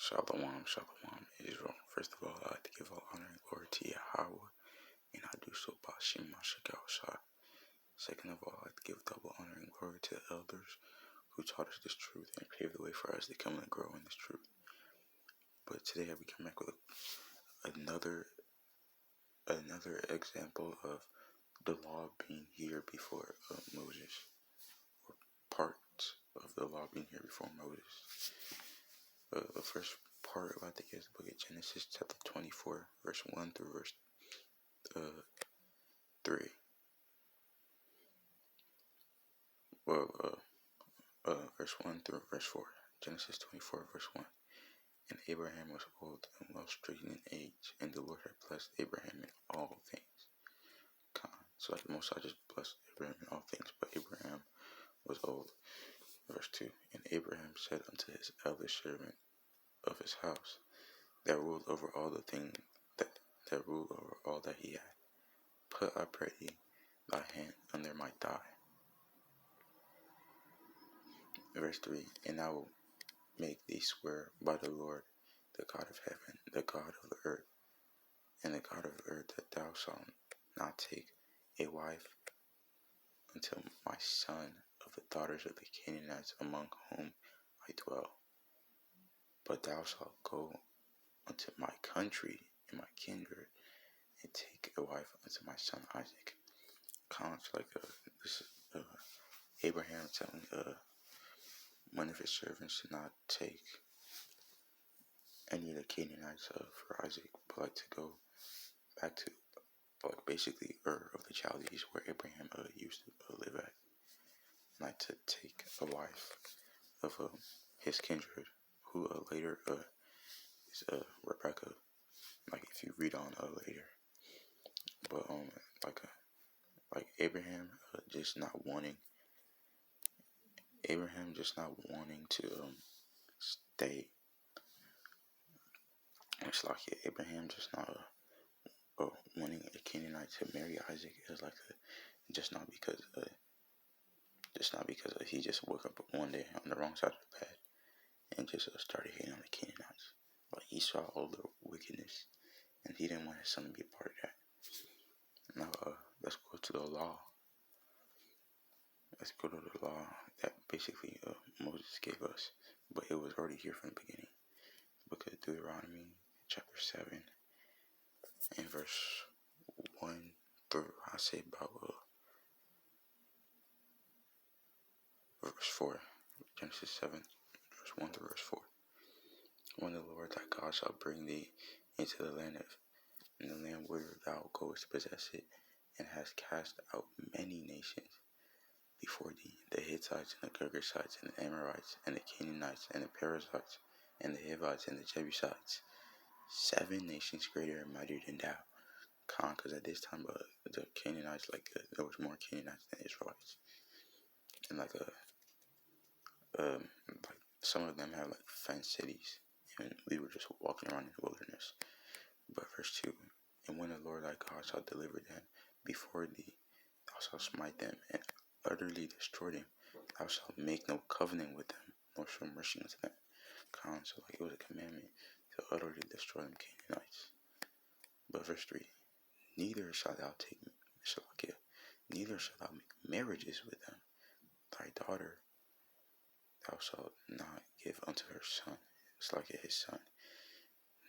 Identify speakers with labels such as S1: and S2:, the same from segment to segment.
S1: Shalom, shalom, Israel. First of all, I'd like to give all honor and glory to Yahweh, and I do so by Shem Mashakal Shah. Second of all, I'd like to give double honor and glory to the elders who taught us this truth and paved the way for us to come and grow in this truth. But today we come back with another example of the law being here before Moses, or parts of the law being here before Moses. The first part I'd like to give is the book of Genesis, chapter 24, verse 1 through verse 3. Verse 1 through verse 4. Genesis 24, verse 1. And Abraham was old and well stricken in age, and the Lord had blessed Abraham in all things. So like the Most High just blessed Abraham in all things, but Abraham was old. Verse 2. And Abraham said unto his eldest servant of his house, that ruled over all the things that ruled over all that he had, put, I pray thee, thy hand under my thigh. Verse 3. And I will make thee swear by the Lord, the God of heaven, the God of the earth, and the God of the earth, that thou shalt not take a wife unto my son of the daughters of the Canaanites among whom I dwell, but thou shalt go unto my country and my kindred, and take a wife unto my son Isaac. Kind of like this Abraham telling one of his servants to not take any of the Canaanites for Isaac, but like to go back to like basically Ur of the Chaldees, where Abraham used to live at, and like to take a wife of his kindred, who later is Rebecca. Like if you read on later, but like Abraham just not wanting to stay. It's like Abraham just not wanting a Canaanite to marry Isaac is like just not because he just woke up one day on the wrong side of the bed and just started hating on the Canaanites. Like he saw all the wickedness, and he didn't want his son to be a part of that. Now let's go to the law. Let's go to the law that basically Moses gave us, but it was already here from the beginning. The book of Deuteronomy, chapter 7, and verse 1 through, I say about verse 4. Genesis 7, verse 1 through verse 4. When the Lord thy God shall bring thee into the land whither thou goest to possess it, and hast cast out many nations before thee, the Hittites, and the Girgashites, and the Amorites, and the Canaanites, and the Perizzites, and the Hivites, and the Jebusites, 7 nations greater and mightier than thou. Because at this time the Canaanites, there was more Canaanites than Israelites, and like some of them had like fenced cities, and we were just walking around in the wilderness. But verse 2, and when the Lord thy God shall deliver them before thee, thou shalt smite them and utterly destroy them. Thou shalt make no covenant with them, nor show mercy unto them. So like it was a commandment to utterly destroy them Canaanites. But verse 3, neither shalt thou make marriages with them. Thy daughter thou shalt not give unto her son, it's like his son,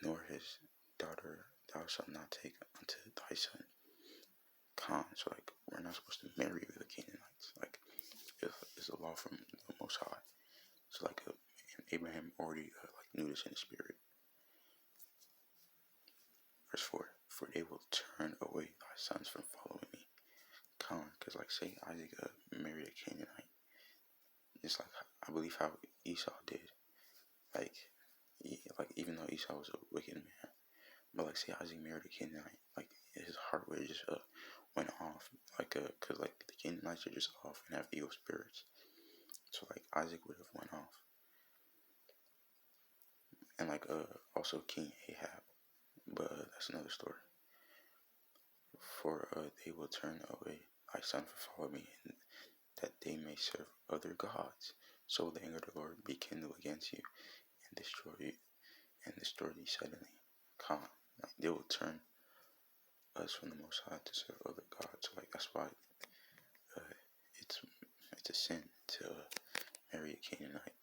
S1: nor his daughter thou shalt not take unto thy son. So like we're not supposed to marry with the Canaanites. Like it's a law from the Most High. So like Abraham already knew this in the spirit. Verse 4, for they will turn away thy sons from following me. Because like say Isaac married a Canaanite, it's like I believe how Esau did. Like even though Esau was a wicked man, but like say Isaac married a Canaanite, like his heart would just went off, cause like the Canaanites are just off and have evil spirits. So like Isaac would have went off, and also King Ahab, but that's another story. For they will turn away thy son from following me, and that they may serve other gods. So the anger of the Lord be kindled against you, and destroy you, and the story suddenly calm. Like they will turn us from the Most High to serve other gods. Like that's why it's a sin to marry a Canaanite.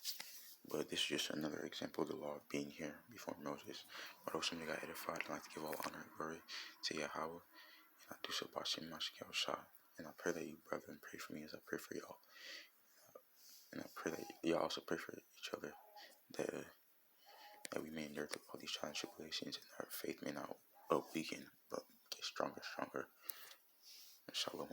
S1: But this is just another example of the law being here before Moses. But also, somebody got edified. I'd like to give all honor and glory to Yahweh. And I do so by Shem Mashkiel Shah. And I pray that you, brethren, pray for me as I pray for y'all. And I pray that y'all also pray for each other. That we may endure through all these trials and tribulations, and our faith may not weaken, but get stronger. Shalom.